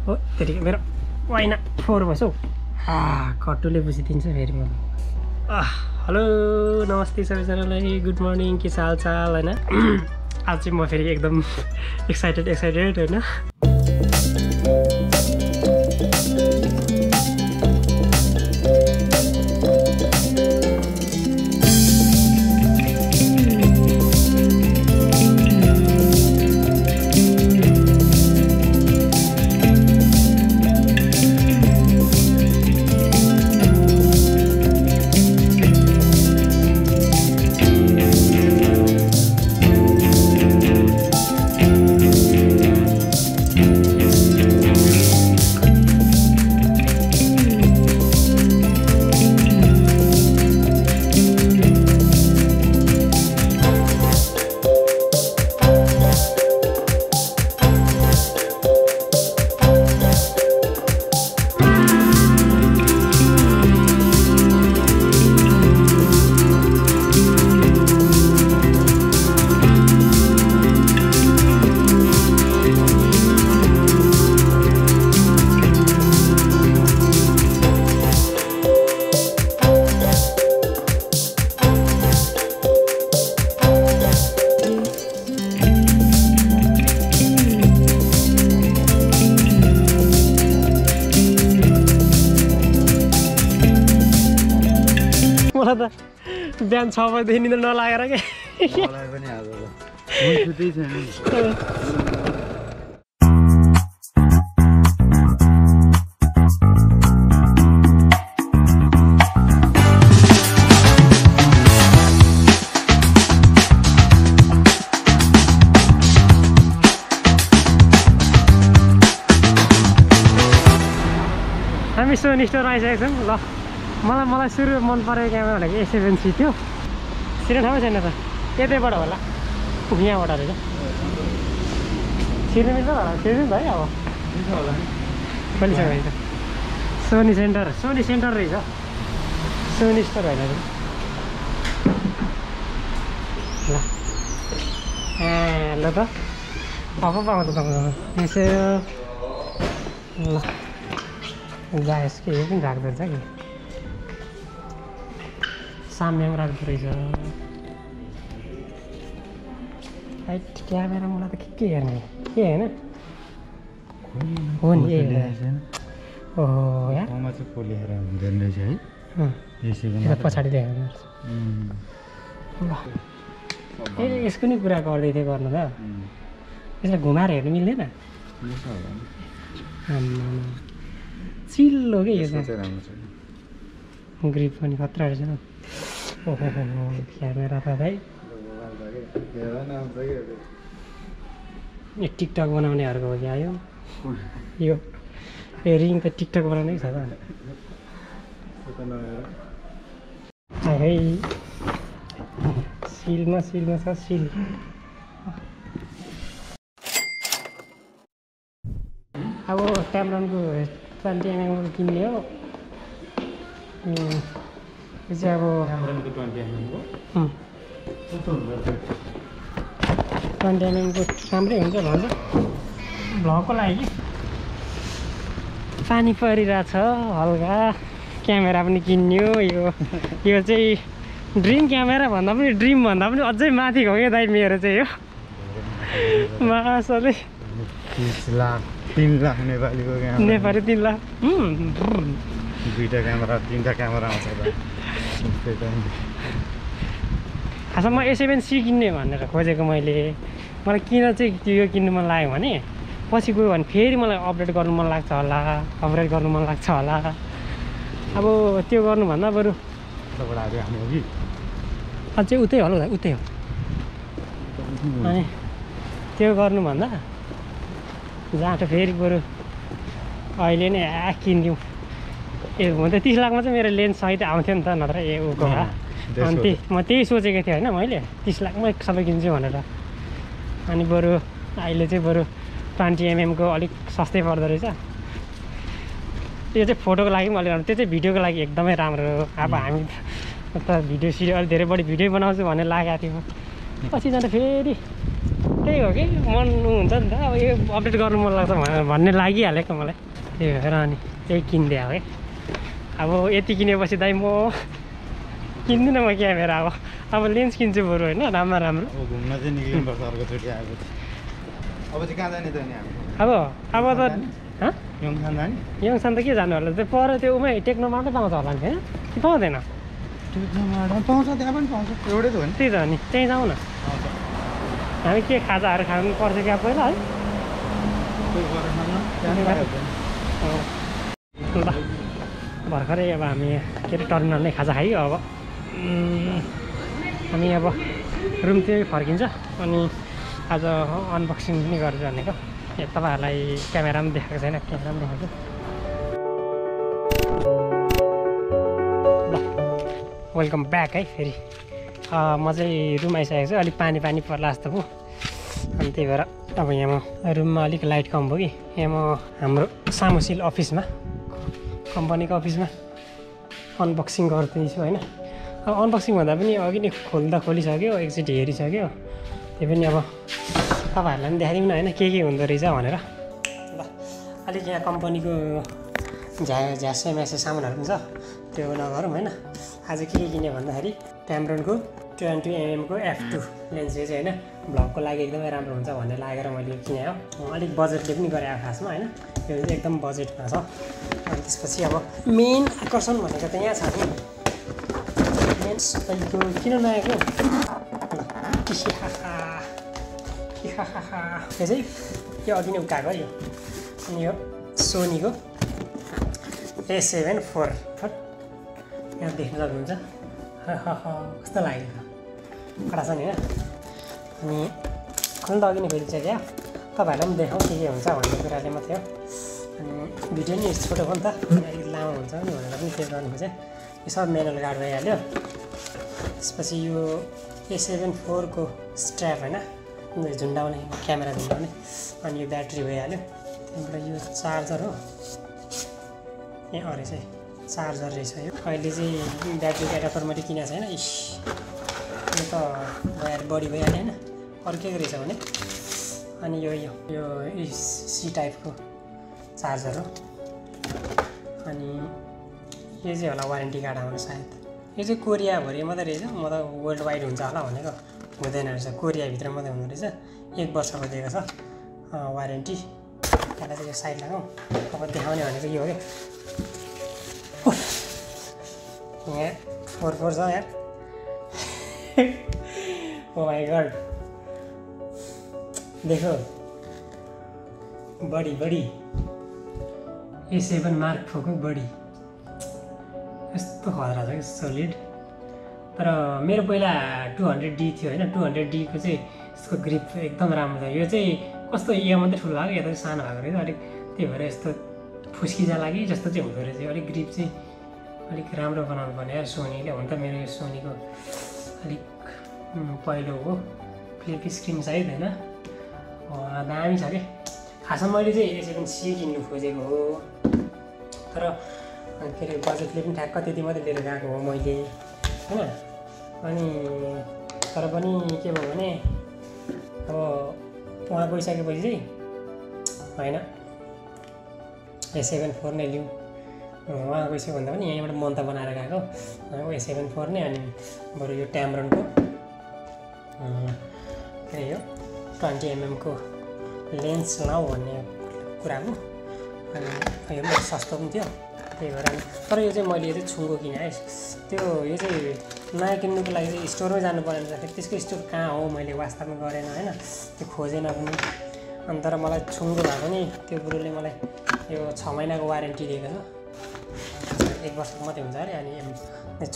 हो त्यतिकै मेरो वाइना 4 बस हौ कटुले बुझिदिन्छ फेरि मलाई हेलो नमस्ते सबैजनालाई गुड मर्निङ के छ हालचाल होइन आज चाहिँ म फेरि एकदम एक्साइटेड होइन बिहान 6 बजेदेखि निन्द्रा नलागेर के मलाई पनि आज म छुट्टै छैन हामी सोनी स्टोर आइसकेको छौँ ल मलाई सुरु मन परेको क्यामेरा भनेको a7iv थियो छिर्ने ठाउँै छैन त यतैबाट होला यहाँबाट रहेछ छिर्नु मिल्छ होला छिर्नु नि है अब खोलिसक्यो त सोनी सेन्टर रहेछ सोनी स्टोर होइन ल ल त अब पाउँछ तपाईँ यसो ल गायस के यो पनि राख्दो रहेछ कि साम्य राख्दो रहेछ हाइट क्यामेरा मलाई त के हेर्ने के होइन हो नि ओहो यार पछाडि देखाउनु ल यसको नि कुरा गर्दै थियो गर्नु त यसलाई घुमाएर हेर्नु मिल्दैन चिल्लो के यो ग्रिप पनि खतरा रहेछ न ओहो क्यामेरा त भाइ यो टिकटक बनाउनेहरूको हो कि आयो यो रिङ त टिकटक बनाउनै छ त है सिलमा छ सिल अब ट्यामरनको 20mm किन्ने हो यो चाहिँ अब 20mm को राम्रै हुन्छ भन्छ भ्लगको लागि पानी परिरहेछ हल्का क्यामेरा पनि किन्यो यो चाहिँ ड्रिम क्यामेरा भन्दा पनि ड्रिम भन्दा पनि अझै माथि हो क्या दाइ मेरो चाहिँ यो मासले 3 लाख नेपालीको नेपाली 3 लाख दुईटा क्यामेरा 3टा क्यामेरा आउँछ खासमा म a7C किन्ने भनेर खोजेको मलाई किन चाहिँ यो किन्नु मन लाग्यो भने पछि गयो भने फेरि मलाई अपडेट गर्नु मन लाग्छ होला अब त्यो गर्नुभन्दा बरु अझै उतै हो अनि त्यो गर्नुभन्दा जाँट फेरि बरु अहिले नै किनिदिउँ हुन त 30 लाखमा चाहिँ मेरो लेन्स सहित आउँथ्यो नि त नत्र उको भए अनि म त्यही सोचेको थिएँ होइन मैले 30 लाखमै सबै किन्छु भनेर अनि बरु अहिले चाहिँ बरु 20mm को अलिक सस्तै पर्दो रहेछ त्यो चाहिँ फोटोको लागि पनि अलिक राम्रो त्यो चाहिँ भिडियोको लागि एकदमै राम्रो हो अब हामी त भिडियो सिडियो अलिक धेरै बढी भिडियो बनाउँछु भन्ने लागेको थियो पछि जाँदा फेरि त्यही हो कि मन हुन्छ नि त अब यो अपडेट गर्नु मन लाग्छ भन्ने लागिहालेको मलाई त्यही भएर अनि त्यही किनिदिए हो है अब यति किनेपछि दाइ म किन्दिनँ म क्यामेरा अब लेन्स किन्छु बरु होइन राम्रो राम्रो अब घुम्न चाहिँ निक्लिनुपर्छ अर्कोचोटि आएपछि अब चाहिँ कहाँ जाने त नि अब त योङसान जाने योङसान त के जानु होला त्यो पर त्यो उमै टेक्नो मात्रै पाउँछ होला नि होइन कि पाउँदैन पाउँछ त्यहाँ पनि पाउँछ एउटै त हो नि त्यही त हो नि त्यहीँ जाउँ न हामी के खाजाहरू खानु पर्छ क्या पहिला है ल भर्खरै अब हामी के अरे टर्मिनल नै खाजा खायो अब हामी अब रुमतिर फर्किन्छ अनि आज अनबक्सिङ पनि गरेर भनेको तपाईँहरूलाई क्यामेरा पनि देखाएको छैन क्यामेरा पनि देखाएको ल वेलकम ब्याक है फेरि म चाहिँ रुम आइसकेको छु अलिक पानी पर्ला जस्तो भयो अनि त्यही भएर अब यहाँ म रुममा अलिक लाइट कम भयो कि यहाँ म हाम्रो सामुसिल अफिसमा कम्पनीको अफिसमा अनबक्सिङ गर्दैछु होइन अब अनबक्सिङ भन्दा पनि अघि नै खोलिसक्यो एकचोटि हेरिसक्यो त्यही पनि अब तपाईँहरूलाई पनि देखाइदिउँ न होइन के हुँदो रहेछ भनेर ल अलिक यहाँ कम्पनीको झ्यासे म्यासे सामानहरू पनि छ त्यो नगरौँ होइन आज के किने भन्दाखेरि ट्याम्ब्रोनको 20mm को f2 लेन्स चाहिँ होइन भ्लगको लागि एकदमै राम्रो हुन्छ भन्ने लागेर मैले किने हो अलिक बजेटले पनि गरेँ खासमा होइन यो चाहिँ एकदम बजेटमा छ अनि त्यसपछि अब मेन आकर्षण भनेको त यहाँ छ नि लेन्स तपाईँको किन नआएको यो चाहिँ यो अघि नै उठाएको यो अनि यो सोनीको a7 IV यहाँ देख्न सक्नुहुन्छ कस्तो लाग्यो कडा छ नि होइन अनि खोल्न त अघि नै खोलिसक्यो तपाईँहरूलाई पनि देखाउँ के हुन्छ भन्ने कुराले मात्रै हो अनि भिडियो नि छोटो हो नि त अलिक लामो हुन्छ नि भनेर पनि त्यो गर्नु खोजेँ यो सब म्यानुअल गार्ड भइहाल्यो त्यसपछि यो a7 IV को स्ट्र्याप होइन झुन्डाउने क्यामेरा झुन्डाउने अनि यो ब्याट्री भइहाल्यो त्यहाँबाट यो चार्जर हो ए अरे चाहिँ चार्जर रहेछ यो अहिले चाहिँ ब्याट्रीको एडाप्टर मैले किनेको छैन इस यो त बडी भइहाल्यो होइन अरू के रहेछ भने अनि यो सी टाइपको चार्जर हो अनि यो चाहिँ होला वारेन्टी कार्ड आउनु सायद यो चाहिँ कोरियाभरि मात्रै रहेछ म त वर्ल्ड वाइड हुन्छ होला भनेको हुँदैन रहेछ कोरियाभित्र मात्रै हुँदो रहेछ 1 वर्षको दिएको छ वारेन्टी त्यसलाई चाहिँ यो साइड लगाउँ अब देखाउने भनेको यो हो क्या यहाँ 4 छ यार ओ माई गड देखो बडी a7 Mark IV को बडी यस्तो खतरा छ कि सोलिड तर मेरो पहिला 200D थियो होइन 200D को चाहिँ यसको ग्रिप एकदम राम्रो छ यो चाहिँ कस्तो यो मात्रै ठुलो भएको यता चाहिँ सानो भएको रहेछ अलिक त्यही भएर यस्तो फुस्किजा लागि जस्तो चाहिँ हुँदो रहेछ अलिक ग्रिप चाहिँ अलिक राम्रो बनाउनु पर्ने यार सोनीले हुन त मेरो यो सोनीको अलिक पहिलो हो फ्लिप स्क्रिन सहित होइन दामी छ कि खासमा मैले चाहिँ a7C किन्नु खोजेको हो तर के अरे बजेटले पनि ठ्याक्क त्यति मात्रै लिएर गएको हो मैले होइन अनि तर पनि के भयो भने अब उहाँ गइसकेपछि चाहिँ होइन a7 IV नै लिउँ उहाँ गइसक्यो भन्दा पनि यहीँबाट मन त बनाएर गएको a7 IV नै अनि बरु यो ट्याम्ब्रोनको के अरे यो 20mm को लेन्स लाउँ भन्ने कुरा हो अनि यो पनि सस्तो पनि थियो त्यही भएर तर यो चाहिँ मैले चाहिँ छुङ्गो किने है त्यो यो चाहिँ नयाँ किन्नुको लागि चाहिँ स्टोरमै जानु पर्ने रहेछ त्यसको स्टोर कहाँ हो मैले वास्तवमा गरेन होइन त्यो खोजेन पनि अनि तर मलाई छुङ्गो भएको नि त्यो बुढोले मलाई यो 6 महिनाको वारेन्टी दिएको छ 1 वर्षको मात्रै हुन्छ अरे अनि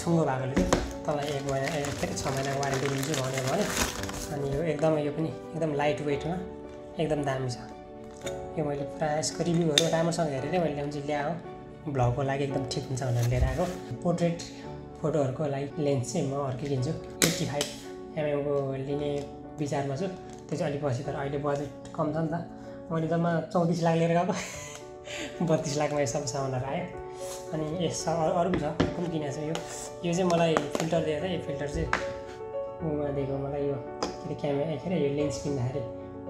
छुङ्गो भएकोले चाहिँ तपाईँलाई 1 महिना के अरे 6 महिनाको वारेन्टी दिन्छु भन्यो भने अनि यो पनि एकदम लाइट वेटमा एकदम दामी छ यो मैले प्रायः यसको रिभ्यूहरू राम्रोसँग हेरेर मैले ल्याएको भ्लगको लागि एकदम ठिक हुन्छ भनेर लिएर आएको पोर्ट्रेट फोटोहरूको लागि लेन्स चाहिँ म अर्कै किन्छु 85mm को लिने विचारमा छु त्यो चाहिँ अलिक पछि तर अहिले बजेट कम छ नि त मैले जम्मा 34 लाख लिएर गएको 32 लाखमा यो सब सामानहरू आयो अनि यस अरू पनि छ अर्को पनि किनेको छु यो चाहिँ मलाई फिल्टर दिएको थियो यो फिल्टर चाहिँ उमा दिएको मलाई यो के अरे क्यामेरा के अरे यो लेन्स किन्दाखेरि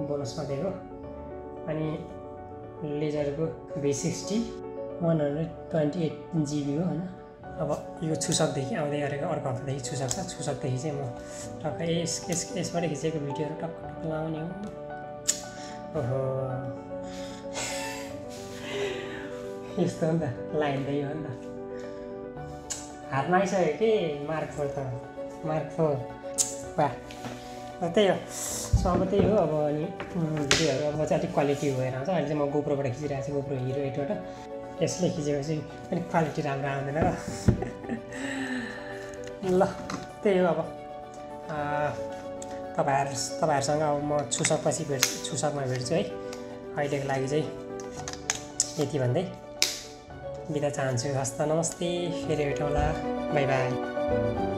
बोनसमा दिएको अनि लेजरको V60 128 GB हो हैन अब यो छुसकदेखि आउँदै गरेको अर्को हप्तादेखि छुसक छ छुसकदेखि चाहिँ म टक्क यसबाट खिचेको भिडियोहरू टक्क लाउने हो ओहो यस्तो हो नि त लाइन त यो हो नि त हातमा आइसक्यो कि मार्क 4 त मार्क 4 वाह त्यही हो सो अब त्यही हो अब अनि भिडियोहरू अब चाहिँ अलिक क्वालिटी भएर आउँछ अहिले चाहिँ म गोप्रोबाट खिचिरहेको छु गोप्रो हिरो 8बाट यसले खिचेको चाहिँ पनि क्वालिटी राम्रो आउँदैन र ल त्यही हो अब तपाईँहरूसँग अब म छुसकपछि छुसकमा भेट्छु है अहिलेको लागि चाहिँ यति भन्दै बिदा चाहन्छु हस्त नमस्ते फेरि भेटौँला बाई बाई